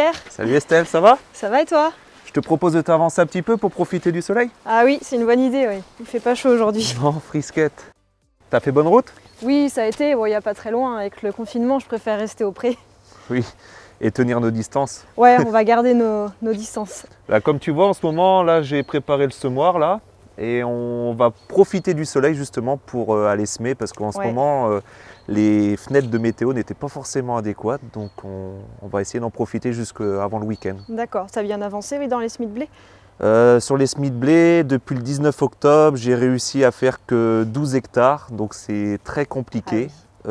Pierre. Salut Estelle, ça va? Ça va et toi? Je te propose de t'avancer un petit peu pour profiter du soleil. Ah oui, c'est une bonne idée, oui. Il fait pas chaud aujourd'hui. Non, frisquette. T'as fait bonne route? Oui, ça a été. Bon, il n'y a pas très loin. Avec le confinement, je préfère rester au pré. Oui, et tenir nos distances. Ouais, on va garder nos distances. Là, comme tu vois en ce moment, là j'ai préparé le semoir là. Et on va profiter du soleil justement pour aller semer parce qu'en ce moment, les fenêtres de météo n'étaient pas forcément adéquates. Donc on va essayer d'en profiter jusqu'avant le week-end. D'accord, ça a bien avancé oui, dans les semis de blé? Sur les semis de blé, depuis le 19 octobre, j'ai réussi à faire que 12 hectares. Donc c'est très compliqué. Ah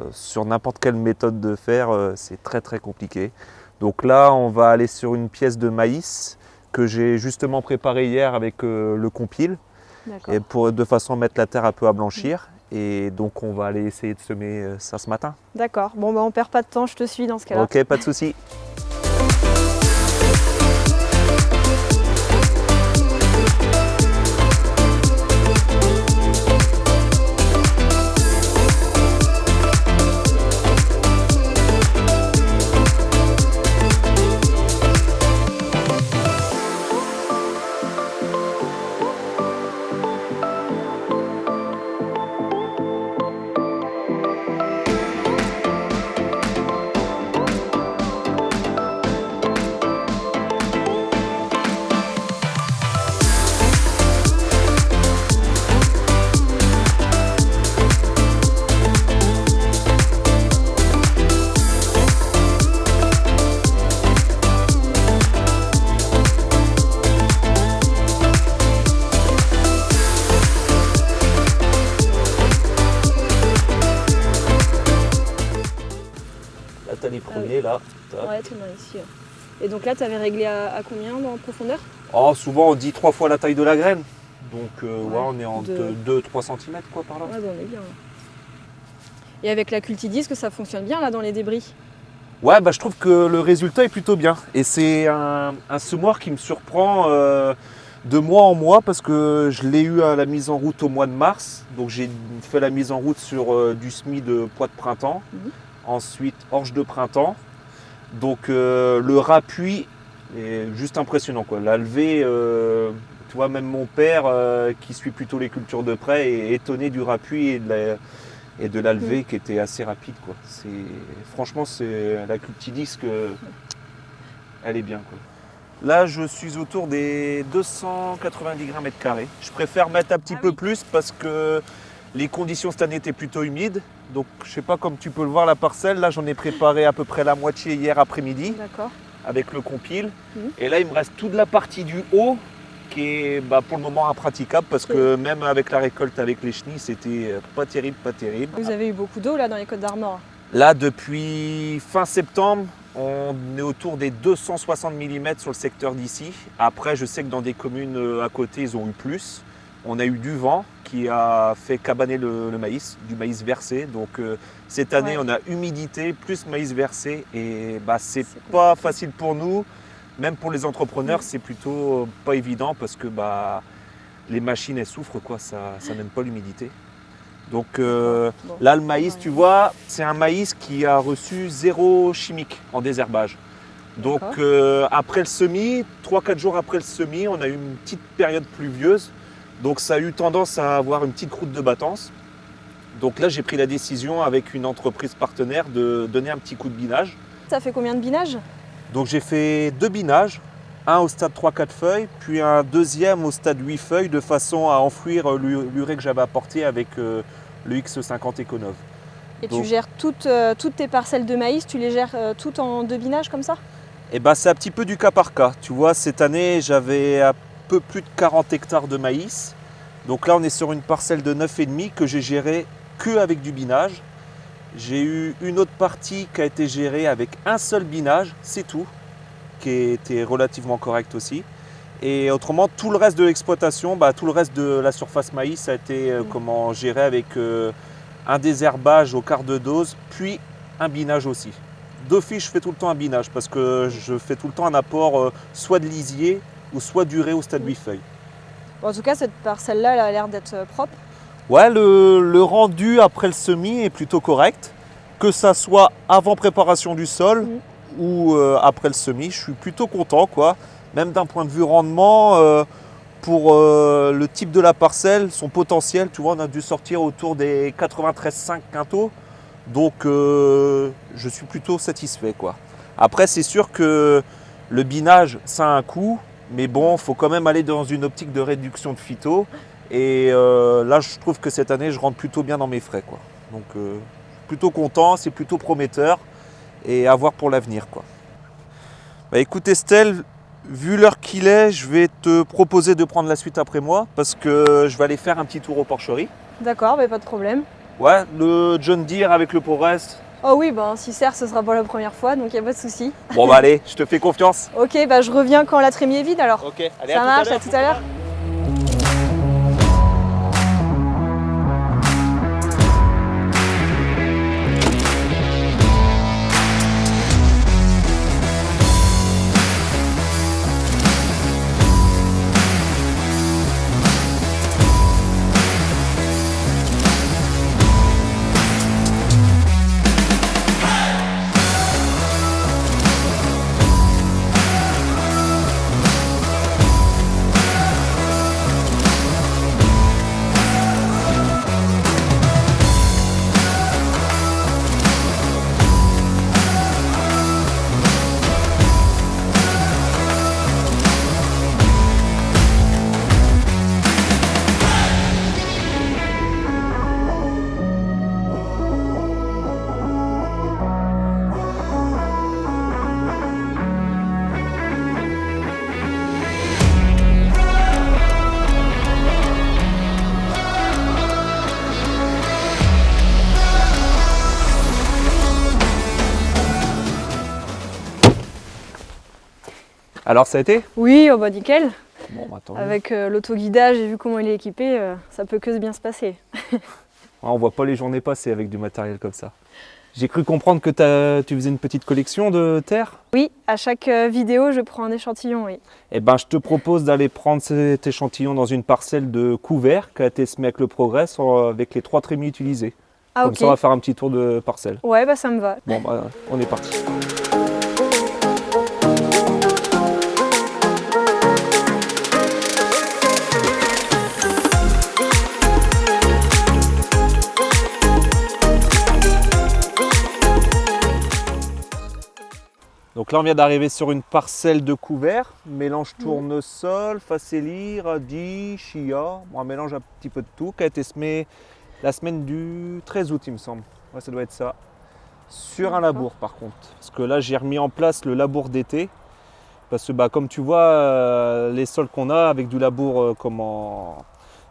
oui. Sur n'importe quelle méthode de faire, c'est très compliqué. Donc là, on va aller sur une pièce de maïs que j'ai justement préparé hier avec le compile et de façon à mettre la terre un peu à blanchir. Et donc on va aller essayer de semer ça ce matin. D'accord, bon on perd pas de temps, je te suis dans ce cas-là. Ok, pas de souci. Là, tu as les premiers, là. Ouais, tu as ici. Et donc là, tu avais réglé à combien en profondeur? Oh, souvent, on dit 3 fois la taille de la graine. Donc, on est en 2-3 cm quoi, par là. Ouais, bon, on est bien. Et avec la Cultidisc, ça fonctionne bien là dans les débris? Ouais, bah, je trouve que le résultat est plutôt bien. Et c'est un semoir qui me surprend de mois en mois parce que je l'ai eu à la mise en route au mois de mars. Donc, j'ai fait la mise en route sur du semis de pois de printemps. Ensuite, orge de printemps. Donc le rappui est juste impressionnant, quoi. La levée, tu vois, même mon père qui suit plutôt les cultures de près est étonné du rappui et de la levée qui était assez rapide, quoi. Franchement, la Cultidisc, elle est bien, quoi. Là, je suis autour des 290 grammes mètre carré. Je préfère mettre un petit peu plus parce que les conditions cette année étaient plutôt humides. Donc, je sais pas, comme tu peux le voir, la parcelle, là, j'en ai préparé à peu près la moitié hier après-midi avec le compile. Et là, il me reste toute la partie du haut qui est pour le moment impraticable parce que même avec la récolte avec les chenilles, c'était pas terrible. Vous avez eu beaucoup d'eau là dans les Côtes d'Armor? Là, depuis fin septembre, on est autour des 260 mm sur le secteur d'ici. Après, je sais que dans des communes à côté, ils ont eu plus. On a eu du vent qui a fait cabaner le maïs, du maïs versé. Donc cette année, on a humidité plus maïs versé et c'est pas facile pour nous. Même pour les entrepreneurs, c'est plutôt pas évident parce que les machines elles souffrent, quoi. Ça n'aime pas l'humidité. Donc là, le maïs, tu vois, c'est un maïs qui a reçu 0 chimique en désherbage. Donc après le semis, 3-4 jours après le semis, on a eu une petite période pluvieuse. Donc ça a eu tendance à avoir une petite croûte de battance. Donc là, j'ai pris la décision avec une entreprise partenaire de donner un petit coup de binage. Ça fait combien de binages? Donc j'ai fait 2 binages, un au stade 3-4 feuilles, puis un deuxième au stade 8 feuilles, de façon à enfouir l'urée que j'avais apportée avec le X50 Econov. Et tu gères toutes tes parcelles de maïs, tu les gères toutes en 2 binages comme ça? Eh ben, c'est un petit peu du cas par cas. Tu vois, cette année, j'avais un peu plus de 40 hectares de maïs. Donc là, on est sur une parcelle de 9,5 que j'ai gérée que avec du binage. J'ai eu une autre partie qui a été gérée avec un seul binage, c'est tout, qui était relativement correct aussi. Et autrement, tout le reste de l'exploitation, tout le reste de la surface maïs a été géré avec un désherbage au quart de dose, puis un binage aussi. D'office, je fais tout le temps un binage parce que je fais tout le temps un apport soit de lisier ou soit d'urée au stade 8 feuilles. Bon, en tout cas, cette parcelle-là, elle a l'air d'être propre. Ouais, le rendu après le semis est plutôt correct. Que ça soit avant préparation du sol ou après le semis. Je suis plutôt content, quoi. Même d'un point de vue rendement, pour le type de la parcelle, son potentiel, tu vois, on a dû sortir autour des 93,5 quintaux. Donc je suis plutôt satisfait, quoi. Après, c'est sûr que le binage, ça a un coût, mais bon, il faut quand même aller dans une optique de réduction de phyto. Et là, je trouve que cette année, je rentre plutôt bien dans mes frais, quoi. Donc plutôt content, c'est plutôt prometteur et à voir pour l'avenir, quoi. Bah, écoute Estelle, vu l'heure qu'il est, je vais te proposer de prendre la suite après moi parce que je vais aller faire un petit tour aux porcheries. D'accord, bah, pas de problème. Ouais, le John Deere avec le Progress. Oh oui, bah, si sert, ce sera pas la première fois, donc il n'y a pas de souci. Bon bah allez, je te fais confiance. Ok, bah, je reviens quand la trémie est vide alors. Ok, allez, Ça marche, à tout à l'heure. Alors ça a été? Oui, oh bah nickel. Bon, bah, attends. Avec l'autoguidage et vu comment il est équipé, ça peut que bien se passer. On voit pas les journées passer avec du matériel comme ça. J'ai cru comprendre que tu faisais une petite collection de terre. Oui, à chaque vidéo, je prends un échantillon, oui. Eh ben, je te propose d'aller prendre cet échantillon dans une parcelle de couvert qui a été semée avec le Progress avec les 3 trémies utilisés. Ah Comme ok. ça, on va faire un petit tour de parcelle. Ouais, bah ça me va. Bon, bah, on est parti. Donc là, on vient d'arriver sur une parcelle de couvert, mélange tournesol, facélie, radis, chia, bon, un mélange un petit peu de tout, qui a été semé la semaine du 13 août, il me semble. Ouais, ça doit être ça. Sur un labour, par contre. Parce que là, j'ai remis en place le labour d'été. Parce que, bah, comme tu vois, les sols qu'on a avec du labour,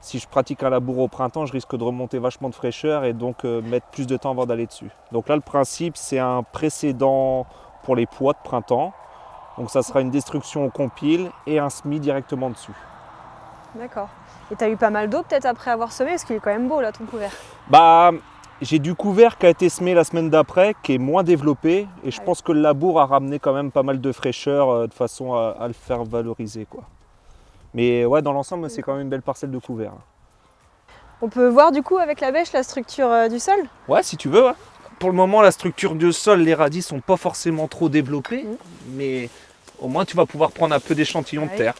si je pratique un labour au printemps, je risque de remonter vachement de fraîcheur et donc mettre plus de temps avant d'aller dessus. Donc là, le principe, c'est un précédent pour les pois de printemps. Donc ça sera une destruction au compile et un semis directement dessus. D'accord. Et t'as eu pas mal d'eau peut-être après avoir semé, parce qu'il est quand même beau là ton couvert. Bah, j'ai du couvert qui a été semé la semaine d'après, qui est moins développé. Et je pense que le labour a ramené quand même pas mal de fraîcheur de façon à le faire valoriser, quoi. Mais ouais, dans l'ensemble, c'est quand même une belle parcelle de couvert. On peut voir du coup avec la bêche la structure du sol? Ouais, si tu veux, ouais. Pour le moment, la structure du sol, les radis sont pas forcément trop développés, mais au moins tu vas pouvoir prendre un peu d'échantillons de terre.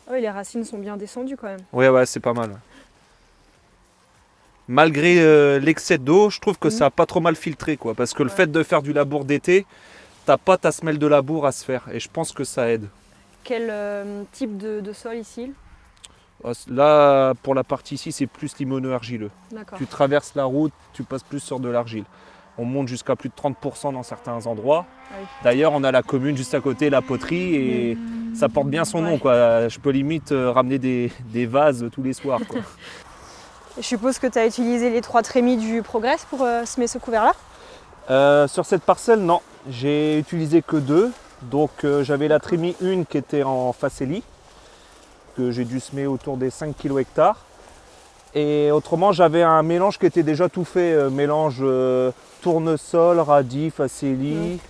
Ah oui, les racines sont bien descendues quand même. Ouais, c'est pas mal. Malgré l'excès d'eau, je trouve que ça n'a pas trop mal filtré, quoi. Parce que le fait de faire du labour d'été, t'as pas ta semelle de labour à se faire. Et je pense que ça aide. Quel type de sol ici? Là, pour la partie ici, c'est plus limoneux argileux. D'accord. Tu traverses la route, tu passes plus sur de l'argile. On monte jusqu'à plus de 30% dans certains endroits. Oui. D'ailleurs, on a la commune juste à côté, la poterie, et ça porte bien son nom, quoi. Je peux limite ramener des vases tous les soirs, quoi. Je suppose que tu as utilisé les 3 trémies du Progress pour semer ce couvert-là? Sur cette parcelle, non. J'ai utilisé que 2. Donc j'avais la trémie 1 qui était en facélie, que j'ai dû semer autour des 5 kg hectares. Et autrement, j'avais un mélange qui était déjà tout fait, mélange tournesol, radis, facélie.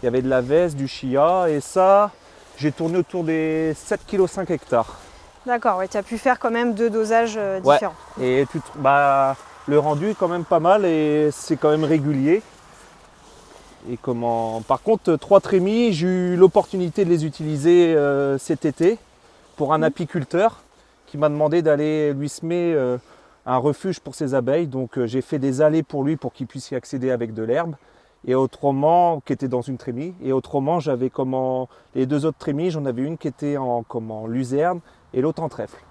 Il y avait de la veste, du chia, et ça, j'ai tourné autour des 7,5 kg hectares. D'accord, ouais, tu as pu faire quand même 2 dosages différents. Et le rendu est quand même pas mal et c'est quand même régulier. Et par contre, 3 trémies, j'ai eu l'opportunité de les utiliser cet été pour un apiculteur qui m'a demandé d'aller lui semer un refuge pour ses abeilles. Donc j'ai fait des allées pour lui pour qu'il puisse y accéder avec de l'herbe. Et autrement, qui était dans une trémie. Et autrement, j'avais les 2 autres trémies, j'en avais une qui était en luzerne et l'autre en trèfle.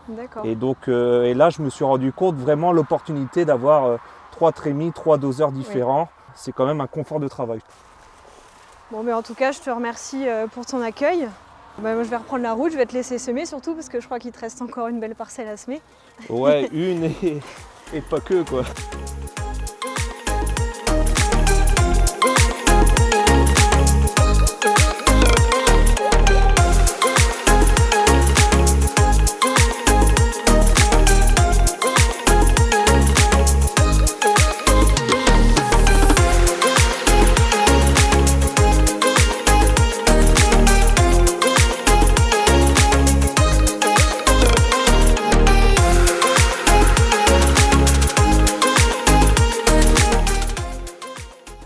D'accord. Et donc et là, je me suis rendu compte vraiment l'opportunité d'avoir 3 trémies, 3 doseurs différents. Oui. C'est quand même un confort de travail. Bon, mais en tout cas, je te remercie pour ton accueil. Moi, je vais reprendre la route, je vais te laisser semer surtout parce que je crois qu'il te reste encore une belle parcelle à semer. Ouais, une et pas que quoi.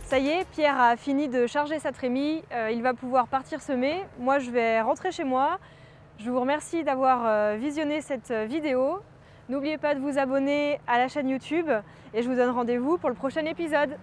Ça y est, Pierre a fini de charger sa trémie, il va pouvoir partir semer. Moi, je vais rentrer chez moi. Je vous remercie d'avoir visionné cette vidéo. N'oubliez pas de vous abonner à la chaîne YouTube et je vous donne rendez-vous pour le prochain épisode.